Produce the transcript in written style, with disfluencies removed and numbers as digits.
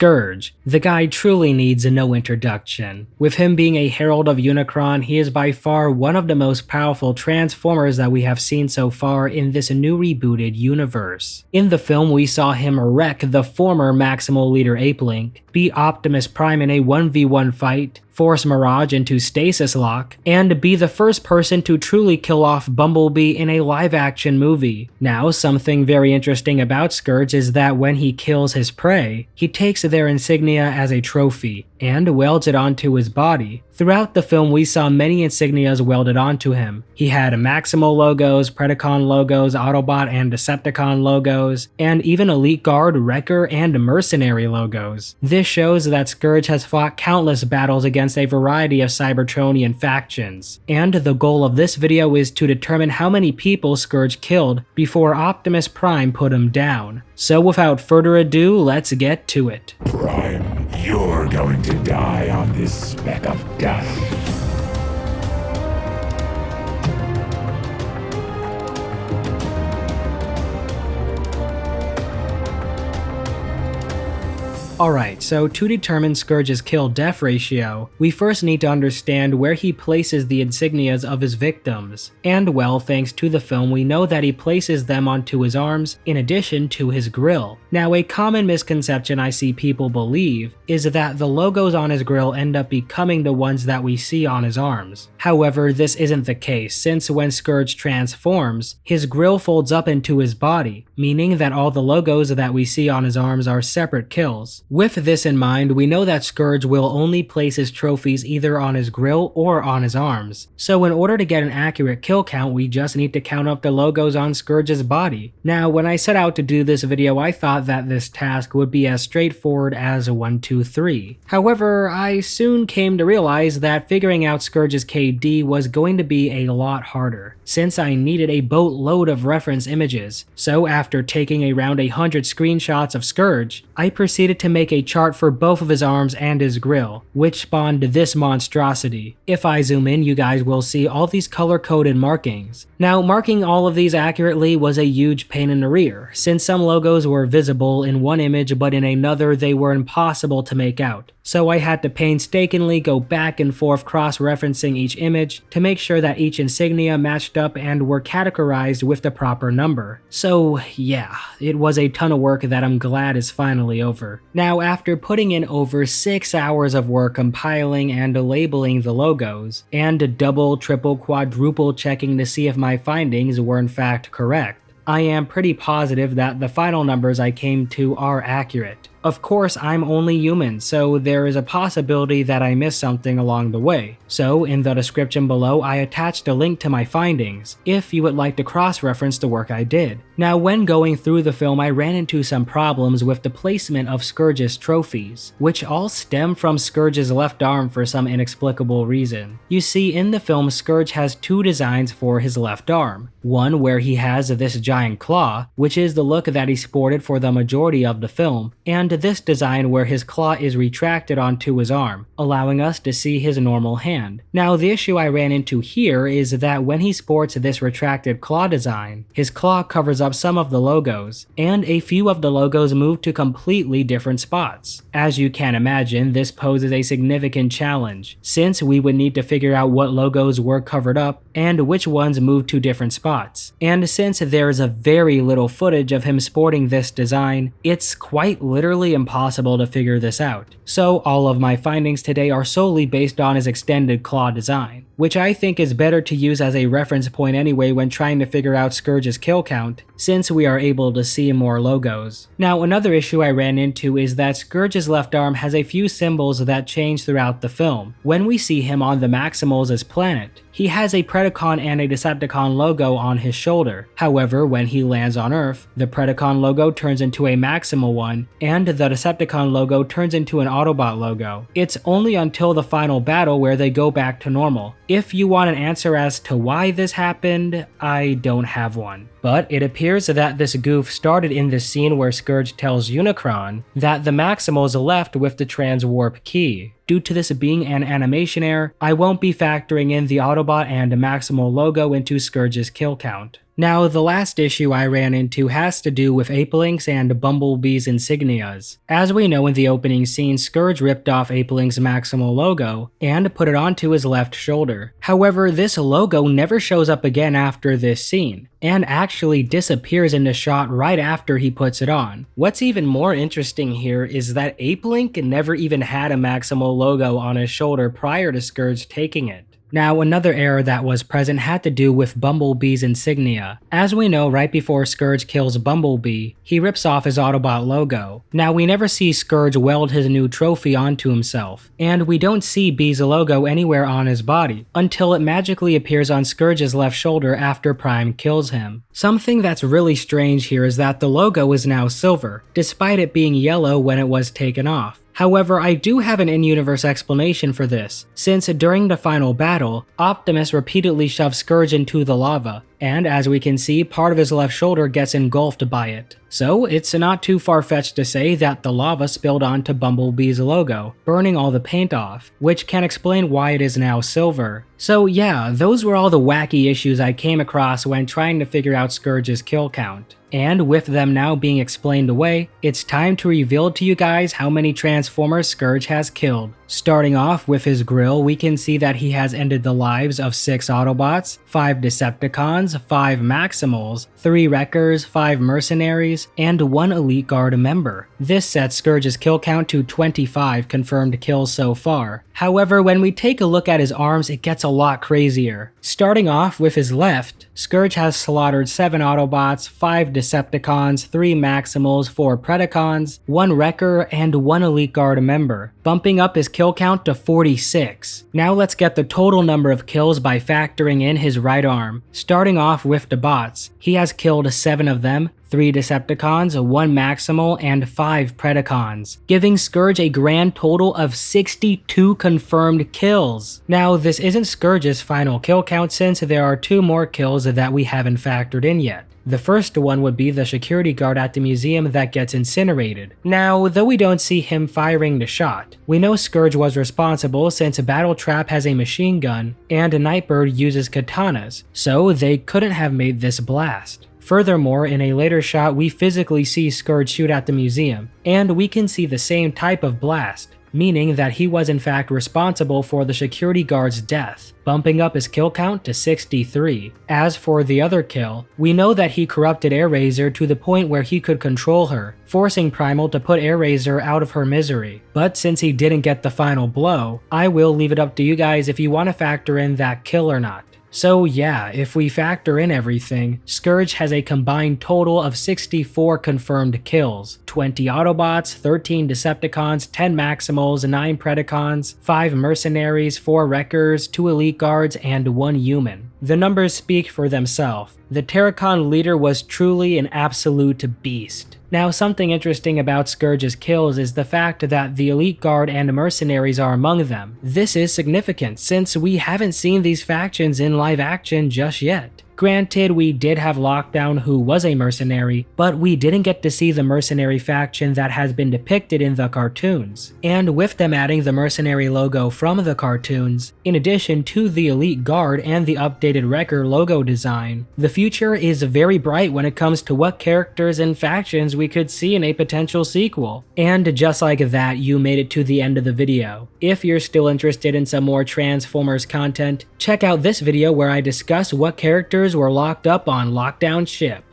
Scourge. The guy truly needs no introduction. With him being a herald of Unicron, he is by far one of the most powerful Transformers that we have seen so far in this new rebooted universe. In the film, we saw him wreck the former Maximal Leader Apelink, beat Optimus Prime in a 1v1 fight, force Mirage into stasis lock, and be the first person to truly kill off Bumblebee in a live-action movie. Now, something very interesting about Scourge is that when he kills his prey, he takes their insignia as a trophy and welds it onto his body. Throughout the film, we saw many insignias welded onto him. He had Maximal logos, Predacon logos, Autobot and Decepticon logos, and even Elite Guard, Wrecker, and Mercenary logos. This shows that Scourge has fought countless battles against a variety of Cybertronian factions. And the goal of this video is to determine how many people Scourge killed before Optimus Prime put him down. So without further ado, let's get to it. Prime, you're going to die on this speck of dust. Alright, so to determine Scourge's kill-death ratio, we first need to understand where he places the insignias of his victims. And well, thanks to the film, we know that he places them onto his arms in addition to his grill. Now, a common misconception I see people believe is that the logos on his grill end up becoming the ones that we see on his arms. However, this isn't the case, since when Scourge transforms, his grill folds up into his body, meaning that all the logos that we see on his arms are separate kills. With this in mind, we know that Scourge will only place his trophies either on his grill or on his arms. So in order to get an accurate kill count, we just need to count up the logos on Scourge's body. Now, when I set out to do this video, I thought that this task would be as straightforward as 1, 2, 3. However, I soon came to realize that figuring out Scourge's KD was going to be a lot harder, since I needed a boatload of reference images. So after taking around 100 screenshots of Scourge, I proceeded to make a chart for both of his arms and his grill, which spawned this monstrosity. If I zoom in, you guys will see all these color-coded markings. Now, marking all of these accurately was a huge pain in the rear, since some logos were visible in one image but in another they were impossible to make out. So I had to painstakingly go back and forth cross-referencing each image to make sure that each insignia matched up and were categorized with the proper number. So yeah, it was a ton of work that I'm glad is finally over. Now, after putting in over 6 hours of work compiling and labeling the logos, and double, triple, quadruple checking to see if my findings were in fact correct, I am pretty positive that the final numbers I came to are accurate. Of course, I'm only human, so there is a possibility that I missed something along the way. So in the description below, I attached a link to my findings, if you would like to cross-reference the work I did. Now, when going through the film, I ran into some problems with the placement of Scourge's trophies, which all stem from Scourge's left arm for some inexplicable reason. You see, in the film, Scourge has two designs for his left arm. One where he has this giant claw, which is the look that he sported for the majority of the film, and this design where his claw is retracted onto his arm, allowing us to see his normal hand. Now, the issue I ran into here is that when he sports this retracted claw design, his claw covers up some of the logos, and a few of the logos move to completely different spots. As you can imagine, this poses a significant challenge, since we would need to figure out what logos were covered up and which ones moved to different spots. And since there is a very little footage of him sporting this design, it's quite literally impossible to figure this out. So all of my findings today are solely based on his extended claw design, which I think is better to use as a reference point anyway when trying to figure out Scourge's kill count, since we are able to see more logos. Now, another issue I ran into is that Scourge's left arm has a few symbols that change throughout the film. When we see him on the Maximals' planet, he has a Predacon and a Decepticon logo on his shoulder. However, when he lands on Earth, the Predacon logo turns into a Maximal one, and the Decepticon logo turns into an Autobot logo. It's only until the final battle where they go back to normal. If you want an answer as to why this happened, I don't have one. But it appears that this goof started in the scene where Scourge tells Unicron that the Maximals left with the transwarp key. due to this being an animation error, I won't be factoring in the Autobot and Maximal logo into Scourge's kill count. Now, the last issue I ran into has to do with Apelink's and Bumblebee's insignias. As we know in the opening scene, Scourge ripped off Apelink's Maximal logo and put it onto his left shoulder. However, this logo never shows up again after this scene, and actually disappears in the shot right after he puts it on. What's even more interesting here is that Apelink never even had a Maximal logo on his shoulder prior to Scourge taking it. Now, another error that was present had to do with Bumblebee's insignia. As we know, right before Scourge kills Bumblebee, he rips off his Autobot logo. Now, we never see Scourge weld his new trophy onto himself, and we don't see Bee's logo anywhere on his body, until it magically appears on Scourge's left shoulder after Prime kills him. Something that's really strange here is that the logo is now silver, despite it being yellow when it was taken off. However, I do have an in-universe explanation for this, since during the final battle, Optimus repeatedly shoves Scourge into the lava, and as we can see, part of his left shoulder gets engulfed by it. So it's not too far-fetched to say that the lava spilled onto Bumblebee's logo, burning all the paint off, which can explain why it is now silver. So yeah, those were all the wacky issues I came across when trying to figure out Scourge's kill count. And with them now being explained away, it's time to reveal to you guys how many Transformers Scourge has killed. Starting off with his grill, we can see that he has ended the lives of 6 Autobots, 5 Decepticons, 5 Maximals, 3 Wreckers, 5 Mercenaries, and 1 Elite Guard member. This sets Scourge's kill count to 25 confirmed kills so far. However, when we take a look at his arms, it gets a lot crazier. Starting off with his left, Scourge has slaughtered 7 Autobots, 5 Decepticons, 3 Maximals, 4 Predacons, 1 Wrecker, and 1 Elite Guard member, bumping up his kill count to 46. Now let's get the total number of kills by factoring in his right arm. Starting off with the bots, he has killed 7 of them, 3 Decepticons, 1 Maximal, and 5 Predacons, giving Scourge a grand total of 62 confirmed kills. Now, this isn't Scourge's final kill count since there are 2 more kills that we haven't factored in yet. The first one would be the security guard at the museum that gets incinerated. Now, though we don't see him firing the shot, we know Scourge was responsible since Battletrap has a machine gun and Nightbird uses katanas, so they couldn't have made this blast. Furthermore, in a later shot, we physically see Scourge shoot at the museum, and we can see the same type of blast, meaning that he was in fact responsible for the security guard's death, bumping up his kill count to 63. As for the other kill, we know that he corrupted Airazor to the point where he could control her, forcing Primal to put Airazor out of her misery. But since he didn't get the final blow, I will leave it up to you guys if you want to factor in that kill or not. So yeah, if we factor in everything, Scourge has a combined total of 64 confirmed kills, 20 Autobots, 13 Decepticons, 10 Maximals, 9 Predacons, 5 Mercenaries, 4 Wreckers, 2 Elite Guards, and 1 human. The numbers speak for themselves. The Terracon leader was truly an absolute beast. Now, something interesting about Scourge's kills is the fact that the Elite Guard and Mercenaries are among them. This is significant since we haven't seen these factions in live action just yet. Granted, we did have Lockdown, who was a mercenary, but we didn't get to see the mercenary faction that has been depicted in the cartoons. And with them adding the mercenary logo from the cartoons, in addition to the Elite Guard and the updated Wrecker logo design, the future is very bright when it comes to what characters and factions we could see in a potential sequel. And just like that, you made it to the end of the video. If you're still interested in some more Transformers content, check out this video where I discuss what characters were locked up on Lockdown Ship.